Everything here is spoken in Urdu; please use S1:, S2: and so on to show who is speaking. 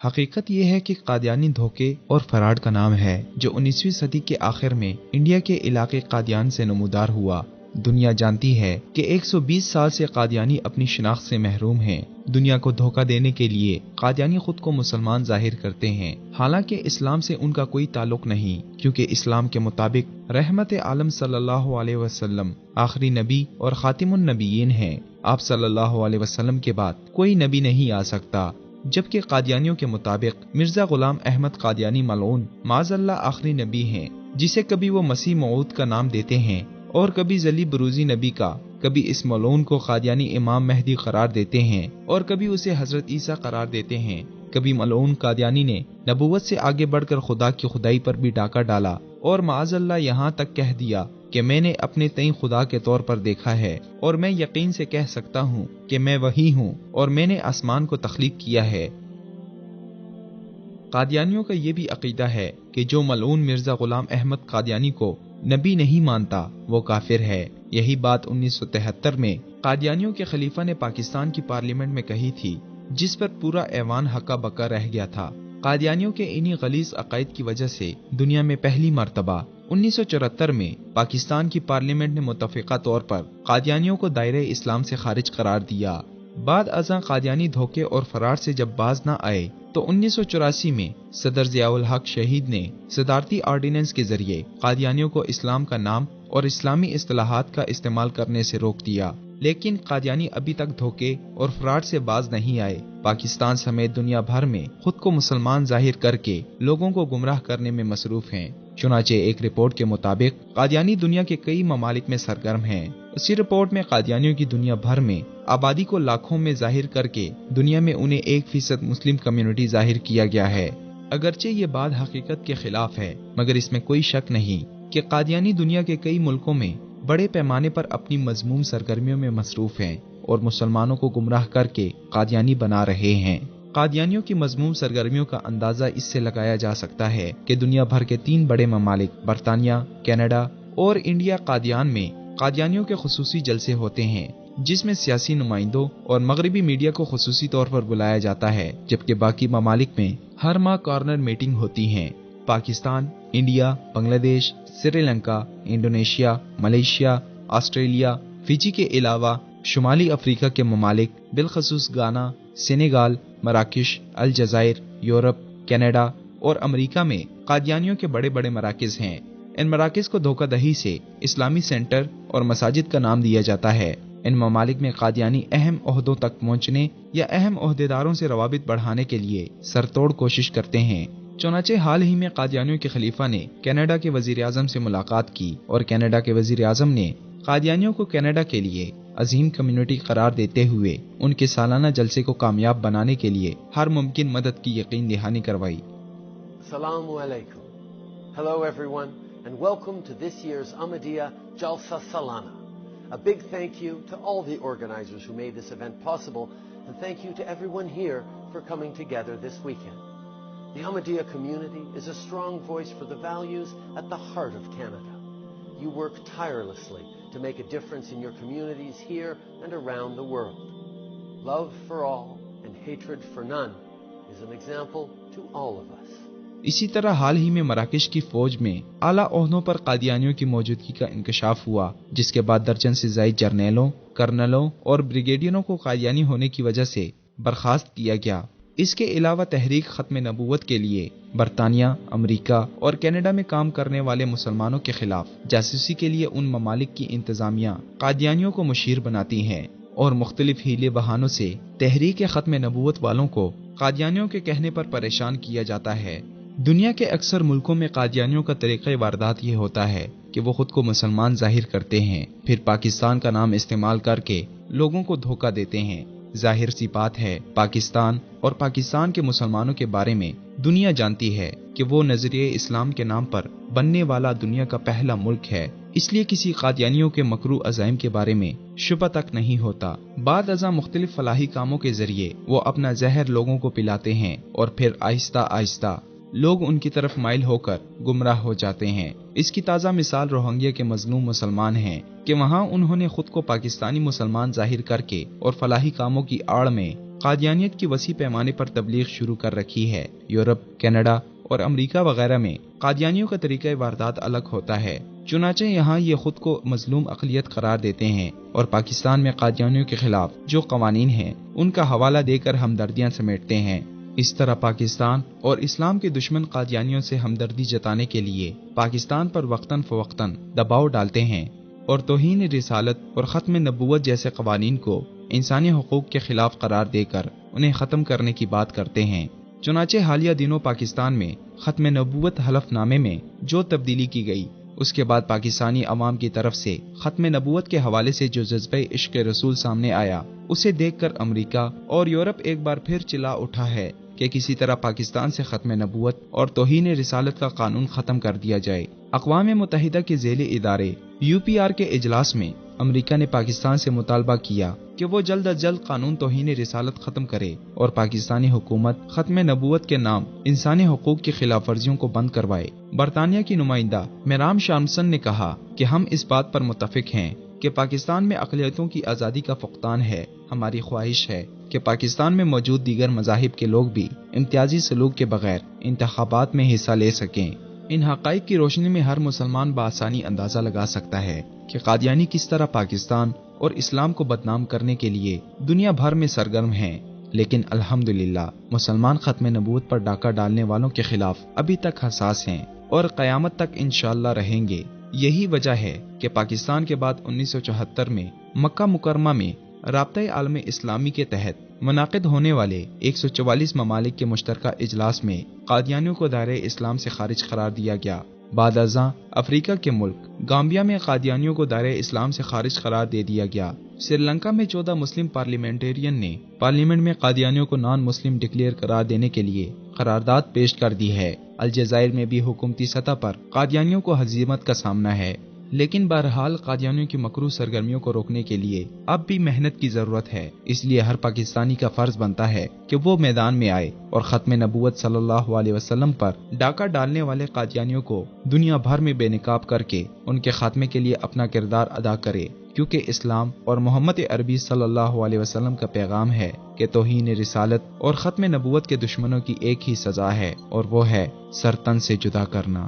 S1: حقیقت یہ ہے کہ قادیانی دھوکے اور فراڈ کا نام ہے جو 19ویں صدی کے آخر میں انڈیا کے علاقے قادیان سے نمودار ہوا۔ دنیا جانتی ہے کہ 120 سال سے قادیانی اپنی شناخت سے محروم ہیں۔ دنیا کو دھوکہ دینے کے لیے قادیانی خود کو مسلمان ظاہر کرتے ہیں، حالانکہ اسلام سے ان کا کوئی تعلق نہیں، کیونکہ اسلام کے مطابق رحمت عالم صلی اللہ علیہ وسلم آخری نبی اور خاتم النبیین ہیں۔ آپ صلی اللہ علیہ وسلم کے بعد کوئی نبی نہیں آ سکتا، جبکہ قادیانیوں کے مطابق مرزا غلام احمد قادیانی ملعون معاذ اللہ آخری نبی ہیں، جسے کبھی وہ مسیح موعود کا نام دیتے ہیں اور کبھی ذلی بروزی نبی کا، کبھی اس ملعون کو قادیانی امام مہدی قرار دیتے ہیں اور کبھی اسے حضرت عیسیٰ قرار دیتے ہیں۔ کبھی ملعون قادیانی نے نبوت سے آگے بڑھ کر خدا کی خدائی پر بھی ڈاکہ ڈالا اور معاذ اللہ یہاں تک کہہ دیا کہ میں نے اپنے تئیں خدا کے طور پر دیکھا ہے اور میں یقین سے کہہ سکتا ہوں کہ میں وہی ہوں اور میں نے آسمان کو تخلیق کیا ہے۔ قادیانیوں کا یہ بھی عقیدہ ہے کہ جو ملعون مرزا غلام احمد قادیانی کو نبی نہیں مانتا وہ کافر ہے۔ یہی بات 1973 میں قادیانیوں کے خلیفہ نے پاکستان کی پارلیمنٹ میں کہی تھی، جس پر پورا ایوان ہکا بکا رہ گیا تھا۔ قادیانیوں کے انہی غلیظ عقائد کی وجہ سے دنیا میں پہلی مرتبہ 1974 میں پاکستان کی پارلیمنٹ نے متفقہ طور پر قادیانیوں کو دائرہ اسلام سے خارج قرار دیا۔ بعد ازاں قادیانی دھوکے اور فرار سے جب باز نہ آئے تو 1984 میں صدر ضیاء الحق شہید نے صدارتی آرڈیننس کے ذریعے قادیانیوں کو اسلام کا نام اور اسلامی اصطلاحات کا استعمال کرنے سے روک دیا، لیکن قادیانی ابھی تک دھوکے اور فراڈ سے باز نہیں آئے۔ پاکستان سمیت دنیا بھر میں خود کو مسلمان ظاہر کر کے لوگوں کو گمراہ کرنے میں مصروف ہیں۔ چنانچہ ایک رپورٹ کے مطابق قادیانی دنیا کے کئی ممالک میں سرگرم ہیں۔ اسی رپورٹ میں قادیانیوں کی دنیا بھر میں آبادی کو لاکھوں میں ظاہر کر کے دنیا میں انہیں 1% مسلم کمیونٹی ظاہر کیا گیا ہے۔ اگرچہ یہ بات حقیقت کے خلاف ہے، مگر اس میں کوئی شک نہیں کہ قادیانی دنیا کے کئی ملکوں میں بڑے پیمانے پر اپنی مذموم سرگرمیوں میں مصروف ہیں اور مسلمانوں کو گمراہ کر کے قادیانی بنا رہے ہیں۔ قادیانیوں کی مذموم سرگرمیوں کا اندازہ اس سے لگایا جا سکتا ہے کہ دنیا بھر کے 3 بڑے ممالک برطانیہ، کینیڈا اور انڈیا قادیان میں قادیانیوں کے خصوصی جلسے ہوتے ہیں، جس میں سیاسی نمائندوں اور مغربی میڈیا کو خصوصی طور پر بلایا جاتا ہے، جبکہ باقی ممالک میں ہر ماہ کارنر میٹنگ ہوتی ہیں۔ Pakistan, India, Bangladesh, Sri Lanka, Indonesia, Malaysia, Australia, Fiji کے علاوہ شمالی افریقہ کے ممالک بالخصوص گانا، سینیگال، مراکش، الجزائر، یورپ، کینیڈا اور امریکہ میں قادیانیوں کے بڑے بڑے مراکز ہیں۔ ان مراکز کو دھوکہ دہی سے اسلامی سینٹر اور مساجد کا نام دیا جاتا ہے۔ ان ممالک میں قادیانی اہم عہدوں تک پہنچنے یا اہم عہدیداروں سے روابط بڑھانے کے لیے سرتوڑ کوشش کرتے ہیں۔ چنانچہ حال ہی میں قادیانیوں کے خلیفہ نے کینیڈا کے وزیر اعظم سے ملاقات کی اور کینیڈا کے وزیر اعظم نے قادیانیوں کو کینیڈا کے لیے عظیم کمیونٹی قرار دیتے ہوئے ان کے سالانہ جلسے کو کامیاب بنانے کے لیے ہر ممکن مدد کی یقین دہانی کروائی۔
S2: السلام علیکم. Hello everyone and welcome to this year's Ahmadiyya Jalsa Salana. A big thank you to all the organizers who made this event possible, and thank you to everyone here for coming together this weekend. The Ahmadiyya community is a strong voice for the values at the heart of Canada. You work tirelessly to make a difference in your communities here and around the world. Love for all and hatred for none is an example to all of us.
S1: اسی طرح حال ہی میں مراکش کی فوج میں اعلیٰ عہدوں پر قادیانیوں کی موجودگی کا انکشاف ہوا، جس کے بعد درجن سے زائد جرنیلوں، کرنلوں اور بریگیڈیئروں کو قادیانی ہونے کی وجہ سے برخاست کیا گیا۔ اس کے علاوہ تحریک ختم نبوت کے لیے برطانیہ، امریکہ اور کینیڈا میں کام کرنے والے مسلمانوں کے خلاف جاسوسی کے لیے ان ممالک کی انتظامیہ قادیانیوں کو مشیر بناتی ہیں اور مختلف ہیلے بہانوں سے تحریک ختم نبوت والوں کو قادیانیوں کے کہنے پر پریشان کیا جاتا ہے۔ دنیا کے اکثر ملکوں میں قادیانیوں کا طریقہ واردات یہ ہوتا ہے کہ وہ خود کو مسلمان ظاہر کرتے ہیں، پھر پاکستان کا نام استعمال کر کے لوگوں کو دھوکہ دیتے ہیں۔ ظاہر سی بات ہے، پاکستان اور پاکستان کے مسلمانوں کے بارے میں دنیا جانتی ہے کہ وہ نظریہ اسلام کے نام پر بننے والا دنیا کا پہلا ملک ہے، اس لیے کسی قادیانیوں کے مکروہ عزائم کے بارے میں شبہ تک نہیں ہوتا۔ بعد ازاں مختلف فلاحی کاموں کے ذریعے وہ اپنا زہر لوگوں کو پلاتے ہیں اور پھر آہستہ آہستہ لوگ ان کی طرف مائل ہو کر گمراہ ہو جاتے ہیں۔ اس کی تازہ مثال روہنگیا کے مظلوم مسلمان ہیں کہ وہاں انہوں نے خود کو پاکستانی مسلمان ظاہر کر کے اور فلاحی کاموں کی آڑ میں قادیانیت کی وسیع پیمانے پر تبلیغ شروع کر رکھی ہے۔ یورپ، کینیڈا اور امریکہ وغیرہ میں قادیانیوں کا طریقہ واردات الگ ہوتا ہے، چنانچہ یہاں یہ خود کو مظلوم اقلیت قرار دیتے ہیں اور پاکستان میں قادیانیوں کے خلاف جو قوانین ہیں ان کا حوالہ دے کر ہمدردیاں سمیٹتے ہیں۔ اس طرح پاکستان اور اسلام کے دشمن قادیانیوں سے ہمدردی جتانے کے لیے پاکستان پر وقتاً فوقتاً دباؤ ڈالتے ہیں اور توہین رسالت اور ختم نبوت جیسے قوانین کو انسانی حقوق کے خلاف قرار دے کر انہیں ختم کرنے کی بات کرتے ہیں۔ چنانچہ حالیہ دنوں پاکستان میں ختم نبوت حلف نامے میں جو تبدیلی کی گئی، اس کے بعد پاکستانی عوام کی طرف سے ختم نبوت کے حوالے سے جو جذبہ عشق رسول سامنے آیا، اسے دیکھ کر امریکہ اور یورپ ایک بار پھر چلا اٹھا ہے کہ کسی طرح پاکستان سے ختم نبوت اور توہین رسالت کا قانون ختم کر دیا جائے۔ اقوام متحدہ کے ذیلی ادارے UPR کے اجلاس میں امریکہ نے پاکستان سے مطالبہ کیا کہ وہ جلد از جلد قانون توہین رسالت ختم کرے اور پاکستانی حکومت ختم نبوت کے نام انسانی حقوق کی خلاف ورزیوں کو بند کروائے۔ برطانیہ کی نمائندہ میرام شامسن نے کہا کہ ہم اس بات پر متفق ہیں کہ پاکستان میں اقلیتوں کی آزادی کا فقدان ہے۔ ہماری خواہش ہے کہ پاکستان میں موجود دیگر مذاہب کے لوگ بھی امتیازی سلوک کے بغیر انتخابات میں حصہ لے سکیں۔ ان حقائق کی روشنی میں ہر مسلمان بآسانی اندازہ لگا سکتا ہے کہ قادیانی کس طرح پاکستان اور اسلام کو بدنام کرنے کے لیے دنیا بھر میں سرگرم ہیں، لیکن الحمدللہ مسلمان ختم نبوت پر ڈاکہ ڈالنے والوں کے خلاف ابھی تک حساس ہیں اور قیامت تک انشاءاللہ رہیں گے۔ یہی وجہ ہے کہ پاکستان کے بعد 1974 میں مکہ مکرمہ میں رابطہ عالم اسلامی کے تحت منعقد ہونے والے 144 ممالک کے مشترکہ اجلاس میں قادیانیوں کو دائرہ اسلام سے خارج قرار دیا گیا۔ بعد ازاں افریقہ کے ملک گامبیا میں قادیانیوں کو دائرہ اسلام سے خارج قرار دے دیا گیا۔ سری لنکا میں 14 مسلم پارلیمنٹرین نے پارلیمنٹ میں قادیانیوں کو نان مسلم ڈکلیئر قرار دینے کے لیے قرارداد پیش کر دی ہے۔ الجزائر میں بھی حکومتی سطح پر قادیانیوں کو ہزیمت کا سامنا ہے، لیکن بہرحال قادیانیوں کی مکروہ سرگرمیوں کو روکنے کے لیے اب بھی محنت کی ضرورت ہے۔ اس لیے ہر پاکستانی کا فرض بنتا ہے کہ وہ میدان میں آئے اور ختم نبوت صلی اللہ علیہ وسلم پر ڈاکہ ڈالنے والے قادیانیوں کو دنیا بھر میں بے نقاب کر کے ان کے خاتمے کے لیے اپنا کردار ادا کرے، کیونکہ اسلام اور محمد عربی صلی اللہ علیہ وسلم کا پیغام ہے کہ توہین رسالت اور ختم نبوت کے دشمنوں کی ایک ہی سزا ہے، اور وہ ہے سر تن سے جدا کرنا۔